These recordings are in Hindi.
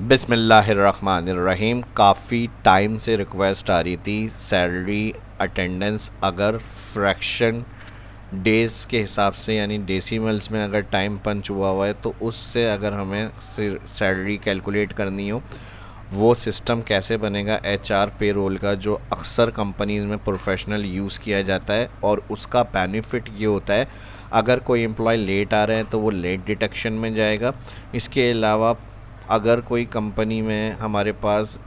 बिस्मिल्लाहिर्रहमानिर्रहीम। काफ़ी टाइम से रिक्वेस्ट आ रही थी सैलरी अटेंडेंस अगर फ्रैक्शन डेज़ के हिसाब से यानी डेसिमल्स में अगर टाइम पंच हुआ है तो उससे अगर हमें सैलरी कैलकुलेट करनी हो वो सिस्टम कैसे बनेगा एचआर पे रोल का, जो अक्सर कंपनीज़ में प्रोफेशनल यूज़ किया जाता है। और उसका बेनिफिट ये होता है अगर कोई एम्प्लॉय लेट आ रहे हैं तो वो लेट डिटेक्शन में जाएगा। इसके अलावा अगर कोई कंपनी में हमारे पास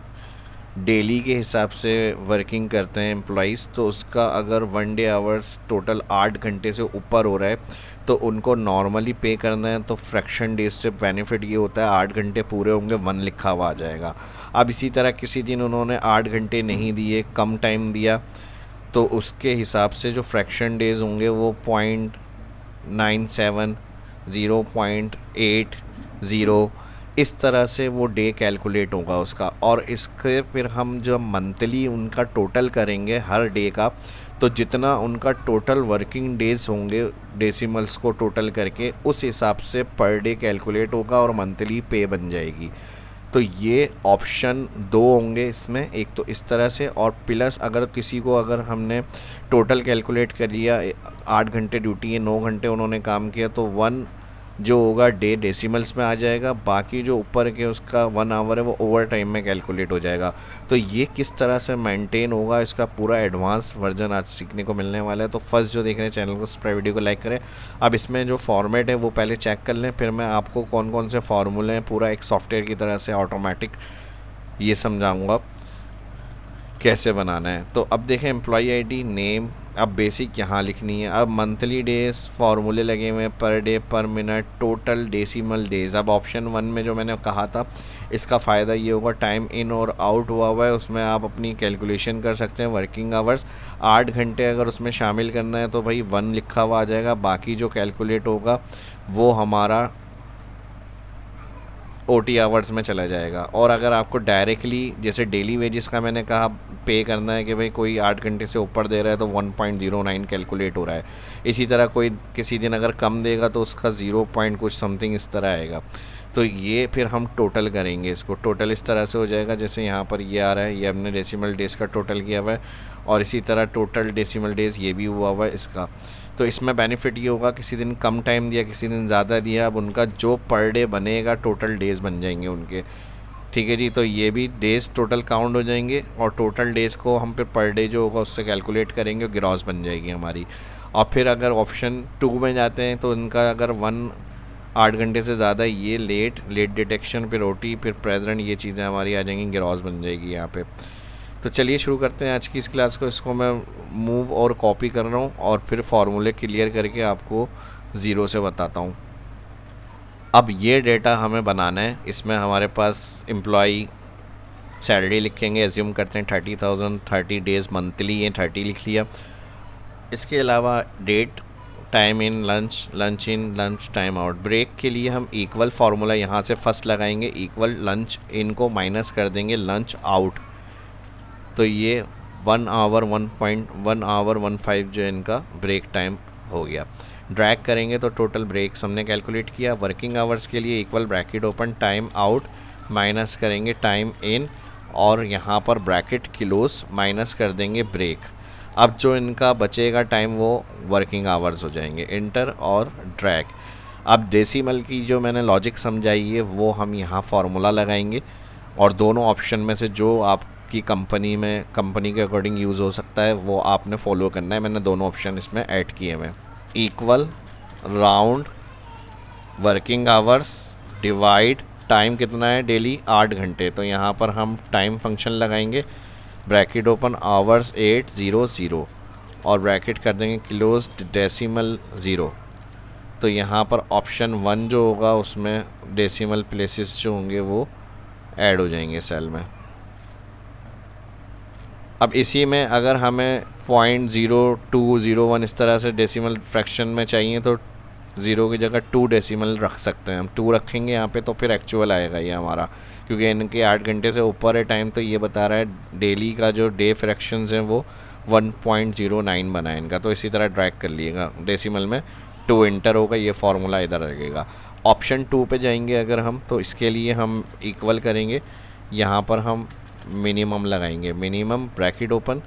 डेली के हिसाब से वर्किंग करते हैं एम्प्लॉइज़, तो उसका अगर 1 डे आवर्स टोटल 8 घंटे से ऊपर हो रहा है तो उनको नॉर्मली पे करना है। तो फ्रैक्शन डेज से बेनिफिट ये होता है 8 घंटे पूरे होंगे 1 लिखा हुआ आ जाएगा। अब इसी तरह किसी दिन उन्होंने 8 घंटे नहीं दिए, कम टाइम दिया, तो उसके हिसाब से जो फ्रैक्शन डेज होंगे वो 0.97, 0.80 इस तरह से वो डे कैलकुलेट होगा उसका। और इसके फिर हम जब मंथली उनका टोटल करेंगे हर डे का, तो जितना उनका टोटल वर्किंग डेज होंगे डेसिमल्स को टोटल करके उस हिसाब से पर डे कैलकुलेट होगा और मंथली पे बन जाएगी। तो ये ऑप्शन दो होंगे इसमें, एक तो इस तरह से, और प्लस अगर किसी को अगर हमने टोटल कैलकुलेट कर लिया 8 घंटे ड्यूटी है 9 घंटे उन्होंने काम किया तो 1 जो होगा डे डेसिमल्स में आ जाएगा, बाकी जो ऊपर के उसका 1 आवर है वो ओवर टाइम में कैलकुलेट हो जाएगा। तो ये किस तरह से मेंटेन होगा इसका पूरा एडवांस वर्जन आज सीखने को मिलने वाला है। तो फर्स्ट जो देख रहे हैं चैनल को सब्सक्राइब, वीडियो को लाइक करें। अब इसमें जो फॉर्मेट है वो पहले चेक कर लें, फिर मैं आपको कौन कौन से फार्मूले हैं पूरा एक सॉफ्टवेयर की तरह से ऑटोमेटिक ये समझाऊँगा कैसे बनाना है। तो अब देखें एम्प्लॉई आईडी, नेम, अब बेसिक यहाँ लिखनी है। अब मंथली डेज फार्मूले लगे हुए हैं, पर डे, पर मिनट, टोटल, डेसिमल डेज। अब ऑप्शन 1 में जो मैंने कहा था इसका फ़ायदा ये होगा टाइम इन और आउट हुआ है उसमें आप अपनी कैलकुलेशन कर सकते हैं। वर्किंग आवर्स 8 घंटे अगर उसमें शामिल करना है तो भाई 1 लिखा हुआ आ जाएगा, बाकी जो कैलकुलेट होगा वो हमारा ओटी आवर्स में चला जाएगा। और अगर आपको डायरेक्टली जैसे डेली वेजेस का मैंने कहा पे करना है कि भाई कोई 8 घंटे से ऊपर दे रहा है तो 1.09 कैलकुलेट हो रहा है। इसी तरह कोई किसी दिन अगर कम देगा तो उसका 0 पॉइंट कुछ समथिंग इस तरह आएगा। तो ये फिर हम टोटल करेंगे, इसको टोटल इस तरह से हो जाएगा जैसे यहाँ पर ये आ रहा है, ये हमने डेसिमल डेज़ का टोटल किया हुआ है और इसी तरह टोटल डेसिमल डेज़ ये भी हुआ हुआ है इसका। तो इसमें बेनिफिट ये होगा किसी दिन कम टाइम दिया किसी दिन ज़्यादा दिया, अब उनका जो पर डे बनेगा टोटल डेज़ बन जाएंगे उनके। ठीक है जी, तो ये भी डेज़ टोटल काउंट हो जाएंगे और टोटल डेज़ को हम फिर पर डे जो होगा उससे कैलकुलेट करेंगे, ग्रॉस बन जाएगी हमारी। और फिर अगर ऑप्शन 2 में जाते हैं तो इनका अगर 8 घंटे से ज़्यादा ये लेट डिटेक्शन, फिर ओटी, फिर प्रेजेंट, ये चीज़ें हमारी आ जाएंगी, ग्रॉस बन जाएगी यहाँ पे। तो चलिए शुरू करते हैं आज की इस क्लास को। इसको मैं मूव और कॉपी कर रहा हूँ और फिर फार्मूले क्लियर करके आपको ज़ीरो से बताता हूँ। अब ये डेटा हमें बनाना है, इसमें हमारे पास एम्प्लॉई सैलरी लिखेंगे, एज्यूम करते हैं 30,000, 30 डेज़ मंथली, ये 30 लिख लिया। इसके अलावा date, time in, lunch in, lunch time out. Break के लिए हम इक्वल फार्मूला यहाँ से फर्स्ट लगाएंगे, इक्वल लंच इन को माइनस कर देंगे लंच आउट, तो ये 1 आवर 1.1 जो इनका ब्रेक टाइम हो गया। ड्रैग करेंगे तो टोटल ब्रेक्स हमने कैलकुलेट किया। वर्किंग आवर्स के लिए equal bracket open, time out minus करेंगे टाइम इन और यहाँ पर ब्रैकेट क्लोज माइनस कर देंगे ब्रेक। अब जो इनका बचेगा टाइम वो वर्किंग आवर्स हो जाएंगे, इंटर और ड्रैग। अब डेसिमल की जो मैंने लॉजिक समझाई है वो हम यहाँ फार्मूला लगाएंगे और दोनों ऑप्शन में से जो आपकी कंपनी में कंपनी के अकॉर्डिंग यूज़ हो सकता है वो आपने फॉलो करना है। मैंने दोनों ऑप्शन इसमें ऐड किए हैं। Equal round working hours divide time कितना है डेली 8 घंटे, तो यहाँ पर हम टाइम फंक्शन लगाएंगे, ब्रैकेट ओपन आवर्स 800 और ब्रैकेट कर देंगे क्लोज डेसिमल 0। तो यहाँ पर ऑप्शन 1 जो होगा उसमें डेसिमल प्लेसेस जो होंगे वो ऐड हो जाएंगे सेल में। अब इसी में अगर हमें 0.0201 इस तरह से डेसिमल फ्रैक्शन में चाहिए तो 0 की जगह 2 डेसिमल रख सकते हैं हम, 2 रखेंगे यहाँ पे तो फिर एक्चुअल आएगा ये हमारा, क्योंकि इनके 8 घंटे से ऊपर है टाइम, तो ये बता रहा है डेली का जो डे फ्रैक्शंस हैं वो 1.09 बना है इनका। तो इसी तरह ड्रैग कर लिएगा डेसिमल में 2 इंटर होगा, ये फार्मूला इधर लगेगा। ऑप्शन 2 पे जाएंगे अगर हम, तो इसके लिए हम इक्वल करेंगे, यहाँ पर हम मिनिमम लगाएंगे, मिनिमम ब्रैकेट ओपन।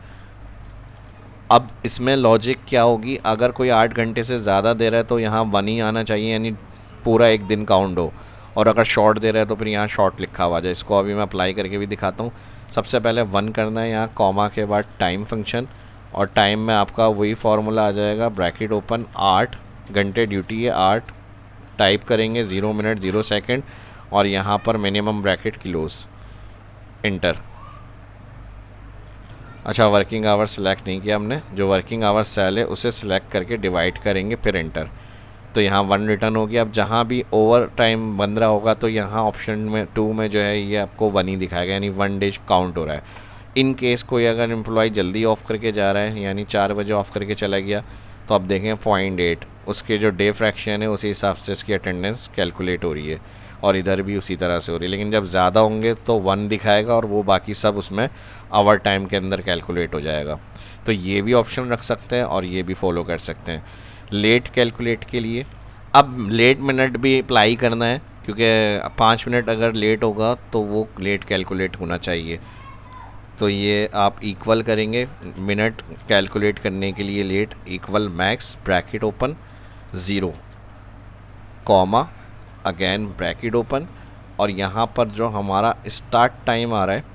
अब इसमें लॉजिक क्या होगी, अगर कोई 8 घंटे से ज़्यादा दे रहा है तो यहाँ 1 ही आना चाहिए, यानी पूरा एक दिन काउंट हो, और अगर शॉर्ट दे रहा है तो फिर यहाँ शॉर्ट लिखा हुआ जाए। इसको अभी मैं अप्लाई करके भी दिखाता हूँ। सबसे पहले 1 करना है, यहाँ कॉमा के बाद टाइम फंक्शन, और टाइम में आपका वही फार्मूला आ जाएगा, ब्रैकेट ओपन 8 घंटे ड्यूटी है, 8 टाइप करेंगे, 0 मिनट 0 सेकेंड, और यहाँ पर मिनिमम ब्रैकेट क्लोज, इंटर। अच्छा, वर्किंग आवर सेलेक्ट नहीं किया हमने, जो वर्किंग आवर सेल है उसे सिलेक्ट करके डिवाइड करेंगे, फिर एंटर। तो यहाँ 1 रिटर्न हो गया। अब जहाँ भी ओवर टाइम बन रहा होगा तो यहाँ ऑप्शन में 2 में जो है ये आपको 1 ही दिखाएगा, यानी 1 डे काउंट हो रहा है। इन केस कोई अगर एम्प्लॉय जल्दी ऑफ करके जा रहा है, यानी 4 बजे ऑफ करके चला गया, तो आप देखें 0.8 उसके जो डे फ्रैक्शन है उसी हिसाब से इसकी अटेंडेंस कैलकुलेट हो रही है, और इधर भी उसी तरह से हो रही है। लेकिन जब ज़्यादा होंगे तो 1 दिखाएगा, और वो बाकी सब उसमें आवर टाइम के अंदर कैलकुलेट हो जाएगा। तो ये भी ऑप्शन रख सकते हैं और ये भी फॉलो कर सकते हैं। लेट कैलकुलेट के लिए अब लेट मिनट भी अप्लाई करना है, क्योंकि 5 मिनट अगर लेट होगा तो वो लेट कैलकुलेट होना चाहिए। तो ये आप इक्वल करेंगे, मिनट कैलकुलेट करने के लिए let equal max bracket open 0 comma again bracket open, और यहाँ पर जो हमारा स्टार्ट टाइम आ रहा है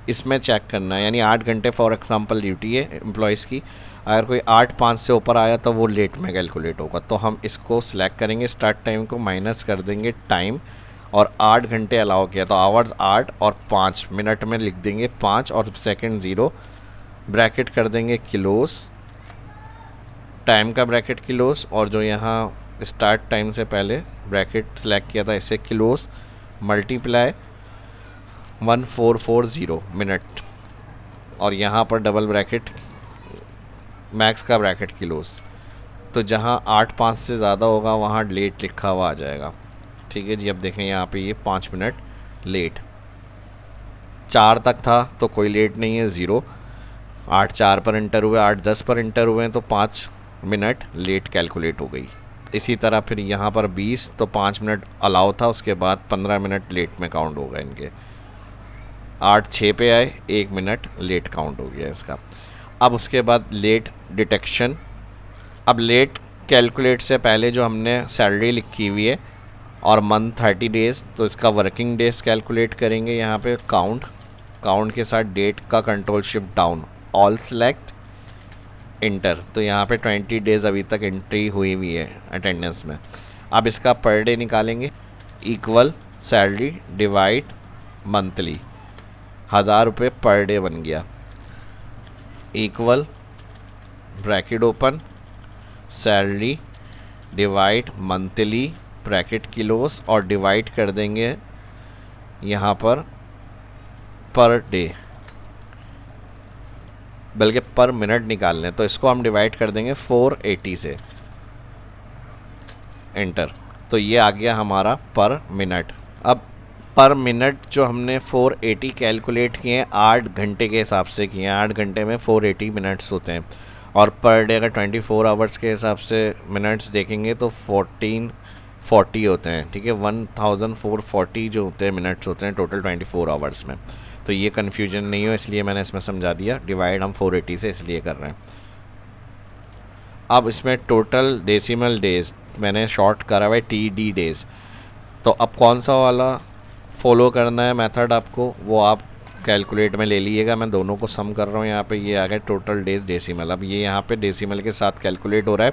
इसमें चेक करना है, यानी 8 घंटे फॉर एग्जांपल ड्यूटी है एम्प्लॉयज़ की, अगर कोई 8:05 से ऊपर आया तो वो लेट में कैलकुलेट होगा। तो हम इसको सिलेक्ट करेंगे, स्टार्ट टाइम को माइनस कर देंगे टाइम, और 8 घंटे अलाउ किया तो आवर्स 8 और 5 मिनट में लिख देंगे 5 और सेकंड 0, ब्रैकेट कर देंगे क्लोज, टाइम का ब्रैकेट क्लोज, और जो यहाँ स्टार्ट टाइम से पहले ब्रैकेट सेलेक्ट किया था इसे क्लोज, मल्टीप्लाई 1440 मिनट, और यहाँ पर डबल ब्रैकेट मैक्स का ब्रैकेट क्लोज। तो जहाँ 8:05 से ज़्यादा होगा वहाँ लेट लिखा हुआ आ जाएगा। ठीक है जी, अब देखें यहाँ पे ये 5 मिनट लेट, 4 तक था तो कोई लेट नहीं है 0, 8:04 पर इंटर हुए, 8:10 पर इंटर हुए हैं तो 5 मिनट लेट कैलकुलेट हो गई। इसी तरह फिर यहाँ पर 20 तो 5 मिनट अलाउ था, उसके बाद 15 मिनट लेट में काउंट होगा इनके। 8:06 पे आए, 1 मिनट लेट काउंट हो गया इसका। अब उसके बाद लेट डिटेक्शन, अब लेट कैलकुलेट से पहले जो हमने सैलरी लिखी हुई है और मंथ 30 डेज़, तो इसका वर्किंग डेज कैलकुलेट करेंगे। यहाँ पे काउंट के साथ डेट का control shift down, all select, inter. तो यहाँ पे 20 डेज़ अभी तक एंट्री हुई हुई है अटेंडेंस में। अब इसका पर डे निकालेंगे, इक्वल सैलरी डिवाइड मंथली, 1000 रुपये पर डे बन गया, equal bracket open salary divide monthly bracket close, और डिवाइड कर देंगे यहाँ पर डे, बल्कि पर मिनट निकाल लें तो इसको हम डिवाइड कर देंगे 480 से, एंटर। तो ये आ गया हमारा पर मिनट। अब पर मिनट जो हमने 480 कैलकुलेट किए हैं 8 घंटे के हिसाब से किए हैं, 8 घंटे में 480 मिनट्स होते हैं, और पर डे अगर 24 आवर्स के हिसाब से मिनट्स देखेंगे तो 1440 होते हैं। ठीक है, 1440 जो होते हैं मिनट्स होते हैं टोटल 24 आवर्स में। तो ये कन्फ्यूजन नहीं हो इसलिए मैंने इसमें समझा दिया, डिवाइड हम 480 से इसलिए कर रहे हैं। अब इसमें टोटल डेसिमल डेज मैंने शॉर्ट करा हुआ है TD डेज़, तो अब कौन सा वाला फॉलो करना है मेथड आपको, वो आप कैलकुलेट में ले लीजिएगा। मैं दोनों को सम कर रहा हूँ, यहाँ पे ये आ गया टोटल डेज डेसिमल। अब ये यहाँ पे डेसिमल के साथ कैलकुलेट हो रहा है,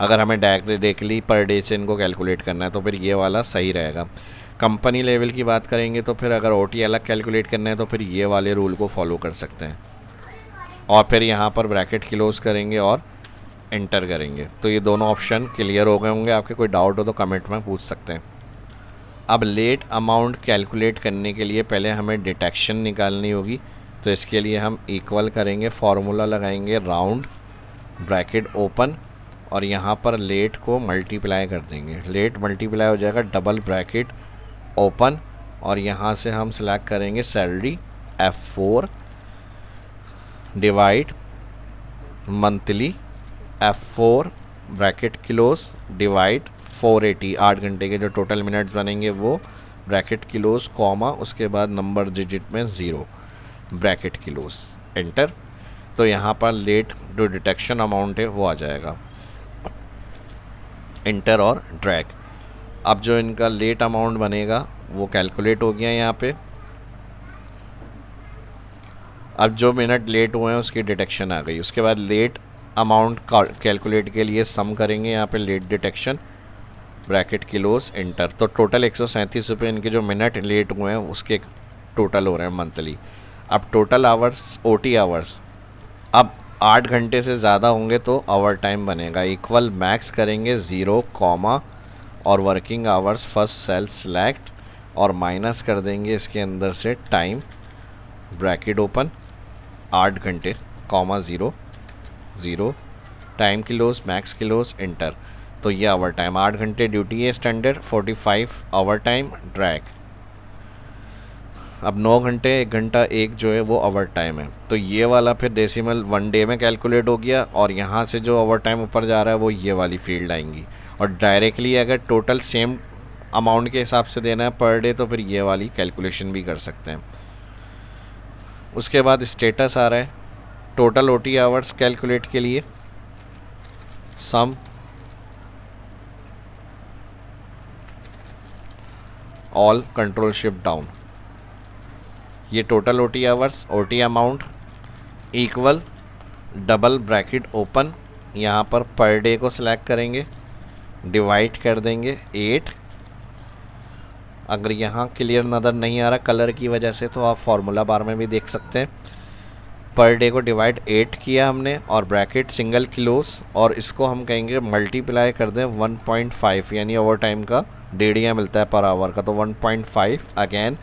अगर हमें डायरेक्टली पर डे से इनको कैलकुलेट करना है तो फिर ये वाला सही रहेगा। कंपनी लेवल की बात करेंगे तो फिर अगर OT अलग कैलकुलेट करना है तो फिर ये वाले रूल को फॉलो कर सकते हैं, और फिर यहाँ पर ब्रैकेट क्लोज करेंगे और एंटर करेंगे। तो ये दोनों ऑप्शन क्लियर हो गए होंगे। आपके कोई डाउट हो तो कमेंट में पूछ सकते हैं। अब लेट अमाउंट कैलकुलेट करने के लिए पहले हमें डिटेक्शन निकालनी होगी, तो इसके लिए हम इक्वल करेंगे, फार्मूला लगाएंगे राउंड ब्रैकेट ओपन, और यहाँ पर लेट को मल्टीप्लाई कर देंगे, लेट मल्टीप्लाई हो जाएगा डबल ब्रैकेट ओपन, और यहाँ से हम सिलेक्ट करेंगे salary F4 divide monthly F4 bracket close divide 480 8 घंटे के जो टोटल मिनट्स बनेंगे वो ब्रैकेट क्लोज कॉमा उसके बाद नंबर डिजिट में 0 ब्रैकेट क्लोज एंटर। तो यहाँ पर लेट जो डिटेक्शन अमाउंट है वो आ जाएगा, एंटर और ड्रैग। अब जो इनका लेट अमाउंट बनेगा वो कैलकुलेट हो गया यहाँ पे। अब जो मिनट लेट हुए हैं उसकी डिटेक्शन आ गई। उसके बाद लेट अमाउंट कैलकुलेट के लिए सम करेंगे यहाँ पे late detection bracket close enter. तो टोटल 137 रुपये इनके जो मिनट लेट हुए हैं उसके टोटल हो रहे हैं मंथली। अब टोटल आवर्स OT आवर्स अब 8 घंटे से ज़्यादा होंगे तो ओवर टाइम बनेगा, इक्वल मैक्स करेंगे 0 कॉमा और working hours first cell select और माइनस कर देंगे इसके अंदर से टाइम ब्रैकेट ओपन 8 घंटे comma 0 0 time close max close enter. तो ये ओवर टाइम 8 घंटे ड्यूटी है स्टैंडर्ड, 45 ओवर टाइम ड्रैग। अब 9 घंटे 1 घंटा एक जो है वो ओवर टाइम है। तो ये वाला फिर डेसिमल 1 डे में कैलकुलेट हो गया और यहाँ से जो ओवर टाइम ऊपर जा रहा है वो ये वाली फील्ड आएंगी। और डायरेक्टली अगर टोटल सेम अमाउंट के हिसाब से देना है पर डे तो फिर ये वाली कैलकुलेशन भी कर सकते हैं। उसके बाद स्टेटस आ रहा है टोटल OT आवर्स कैलकुलेट के लिए sum all control shift down. ये total OT hours OT amount equal double bracket open, यहाँ पर डे को सिलेक्ट करेंगे डिवाइड कर देंगे 8। अगर यहाँ क्लियर नज़र नहीं आ रहा कलर की वजह से तो आप फार्मूला बार में भी देख सकते हैं। पर डे को डिवाइड 8 किया हमने और ब्रैकेट सिंगल क्लोज और इसको हम कहेंगे मल्टीप्लाई कर दें 1.5 यानी ओवर टाइम का 1.5 मिलता है पर आवर का, तो 1.5 अगेन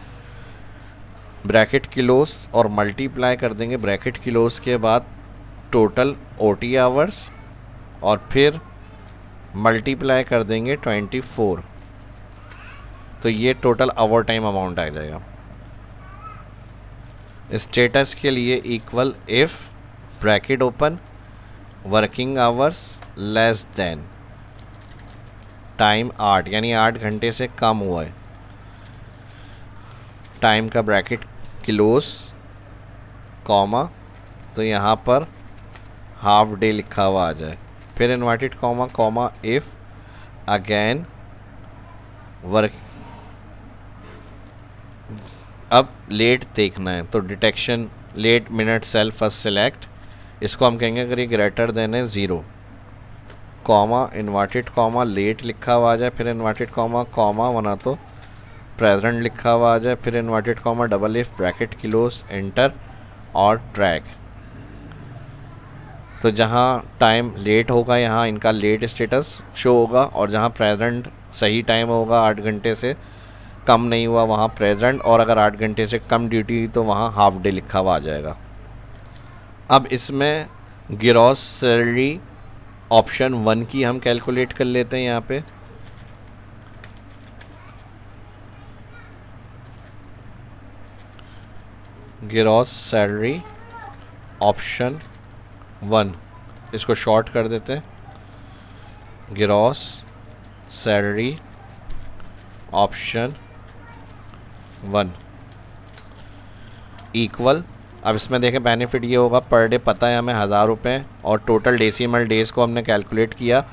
ब्रैकेट क्लोज और मल्टीप्लाई कर देंगे ब्रैकेट क्लोज के बाद टोटल OT आवर्स और फिर मल्टीप्लाई कर देंगे 24। तो ये टोटल ओवर टाइम अमाउंट आ जाएगा। स्टेटस के लिए equal if bracket open working hours less than time 8 यानी 8 घंटे से कम हुआ है, टाइम का ब्रैकेट क्लोज कॉमा तो यहाँ पर हाफ डे लिखा हुआ आ जाए, फिर inverted comma comma if again work. अब लेट देखना है तो detection late minute cell first select, इसको हम कहेंगे अगर ये ग्रेटर देन है 0 कॉमा इन्वर्टेड कॉमा लेट लिखा हुआ आ जाए, फिर इन्वर्टेड कॉमा कॉमा वरना तो प्रेजेंट लिखा हुआ आ जाए, फिर inverted comma double if bracket close enter और ट्रैक। तो जहाँ टाइम लेट होगा यहाँ इनका लेट स्टेटस शो होगा और जहाँ प्रेजेंट सही टाइम होगा 8 घंटे से कम नहीं हुआ वहाँ प्रेजेंट, और अगर 8 घंटे से कम ड्यूटी हुई तो वहाँ हाफ डे लिखा हुआ आ जाएगा। अब इसमें ग्रॉस सैलरी ऑप्शन 1 की हम कैलकुलेट कर लेते हैं। यहाँ पे ग्रॉस सैलरी ऑप्शन 1 इसको शॉर्ट कर देते हैं, ग्रॉस सैलरी ऑप्शन 1 इक्वल। अब इसमें देखें बेनिफिट ये होगा पर डे पता है हमें 1000 रुपये और टोटल डेसिमल डेज़ को हमने कैलकुलेट किया।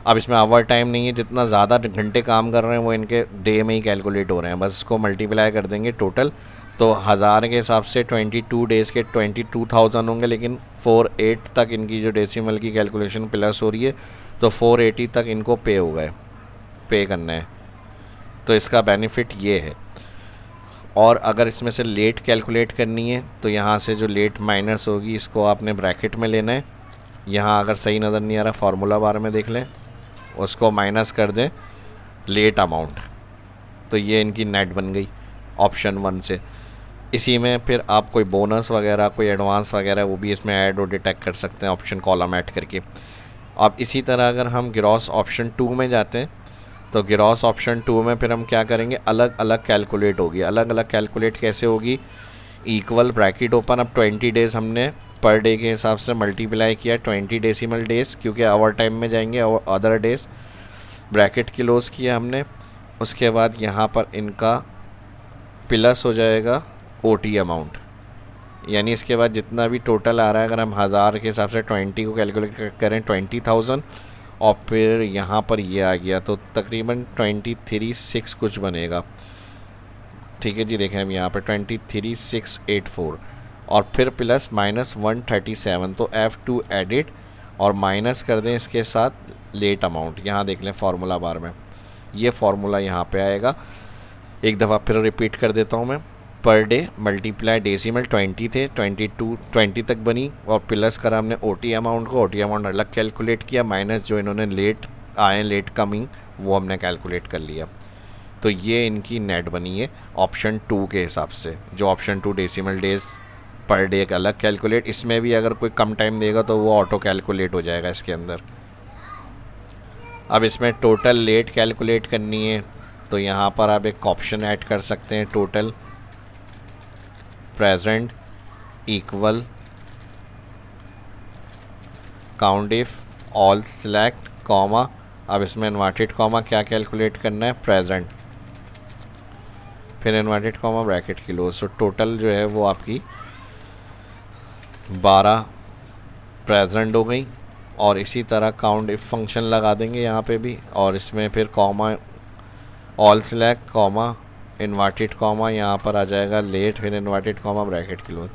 अब इसमें ओवर टाइम नहीं है, जितना ज़्यादा घंटे काम कर रहे हैं वो इनके डे में ही कैलकुलेट हो रहे हैं, बस इसको मल्टीप्लाई कर देंगे टोटल। तो 1000 के हिसाब से 22 डेज़ के 22,000 होंगे, लेकिन 48 तक इनकी जो डेसिमल की कैलकुलेशन प्लस हो रही है तो 480 तक इनको पे हो गए, पे करना है। तो इसका बेनिफिट ये है। और अगर इसमें से लेट कैलकुलेट करनी है तो यहाँ से जो लेट माइनस होगी इसको आपने ब्रैकेट में लेना है। यहाँ अगर सही नज़र नहीं आ रहा फार्मूला बार में देख लें, उसको माइनस कर दें लेट अमाउंट, तो ये इनकी नेट बन गई ऑप्शन 1 से। इसी में फिर आप कोई बोनस वगैरह कोई एडवांस वगैरह वो भी इसमें ऐड और डिटेक्ट कर सकते हैं ऑप्शन कॉलम ऐड करके। अब इसी तरह अगर हम ग्रॉस ऑप्शन 2 में जाते हैं तो ग्रॉस ऑप्शन 2 में फिर हम क्या करेंगे, अलग अलग कैलकुलेट होगी। अलग अलग कैलकुलेट कैसे होगी, इक्वल ब्रैकेट ओपन। अब 20 डेज़ हमने पर डे के हिसाब से मल्टीप्लाई किया 20 डेसिमल डेज़, क्योंकि ओवर टाइम में जाएंगे और अदर डेज़ ब्रैकेट क्लोज किया हमने। उसके बाद यहाँ पर इनका प्लस हो जाएगा ओटी अमाउंट, यानी इसके बाद जितना भी टोटल आ रहा है, अगर हम 1000 के हिसाब से 20 को कैलकुलेट करें 20,000, और फिर यहाँ पर ये आ गया तो तकरीबन 23,6 कुछ बनेगा। ठीक है जी, देखें हम यहाँ पर 23,684 और फिर प्लस -137, तो F2 एडिट और माइनस कर दें इसके साथ लेट अमाउंट। यहाँ देख लें फार्मूला बार में, ये फार्मूला यहाँ पे आएगा। एक दफ़ा फिर रिपीट कर देता हूँ मैं। पर डे मल्टीप्लाई डेसिमल 20 थे, 20 तक बनी, और प्लस करा हमने ओटी अमाउंट को, ओटी अमाउंट अलग कैलकुलेट किया, माइनस जो इन्होंने लेट आए लेट कमिंग वो हमने कैलकुलेट कर लिया। तो ये इनकी नेट बनी है ऑप्शन 2 के हिसाब से। जो option 2 decimal days per day का अलग कैलकुलेट, इसमें भी अगर कोई कम टाइम देगा तो वो ऑटो कैलकुलेट हो जाएगा इसके अंदर। अब इसमें टोटल लेट कैलकुलेट करनी है तो यहाँ पर आप एक ऑप्शन ऐड कर सकते हैं, total present equal count if all select comma. अब इसमें इन्वर्टेड कॉमा क्या कैलकुलेट करना है, प्रेजेंट, फिर इन्वर्टेड कॉमा ब्रैकेट क्लोज। तो टोटल जो है वो आपकी 12 प्रेजेंट हो गई, और इसी तरह काउंट इफ फंक्शन लगा देंगे यहाँ पे भी, और इसमें फिर comma all select comma inverted comma, यहाँ पर आ जाएगा लेट, फिर इन्वर्टेड कॉमा ब्रैकेट क्लोज।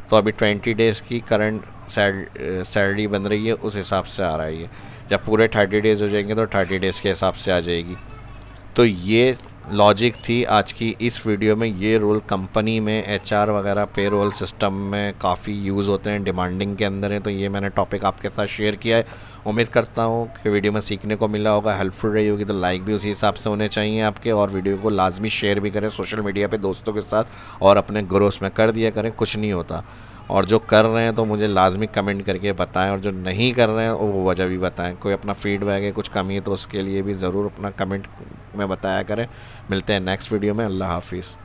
तो अभी 20 डेज़ की करंट सैलरी बन रही है, उस हिसाब से आ रहा है ये। जब पूरे 30 डेज़ हो जाएंगे तो 30 डेज़ के हिसाब से आ जाएगी। तो ये लॉजिक थी आज की इस वीडियो में। ये रूल कंपनी में एचआर वगैरह पेरोल सिस्टम में काफ़ी यूज़ होते हैं, डिमांडिंग के अंदर है। तो ये मैंने टॉपिक आपके साथ शेयर किया है। उम्मीद करता हूँ कि वीडियो में सीखने को मिला होगा, हेल्पफुल रही होगी। तो लाइक भी उसी हिसाब से होने चाहिए आपके, और वीडियो को लाजमी शेयर भी करें सोशल मीडिया पे दोस्तों के साथ, और अपने ग्रुप्स में कर दिया करें, कुछ नहीं होता। और जो कर रहे हैं तो मुझे लाजमी कमेंट करके बताएं, और जो नहीं कर रहे हैं वो वजह भी बताएं। कोई अपना फीडबैक है, कुछ कमी है तो उसके लिए भी ज़रूर अपना कमेंट में बताया करें। मिलते हैं नेक्स्ट वीडियो में। अल्लाह हाफिज़।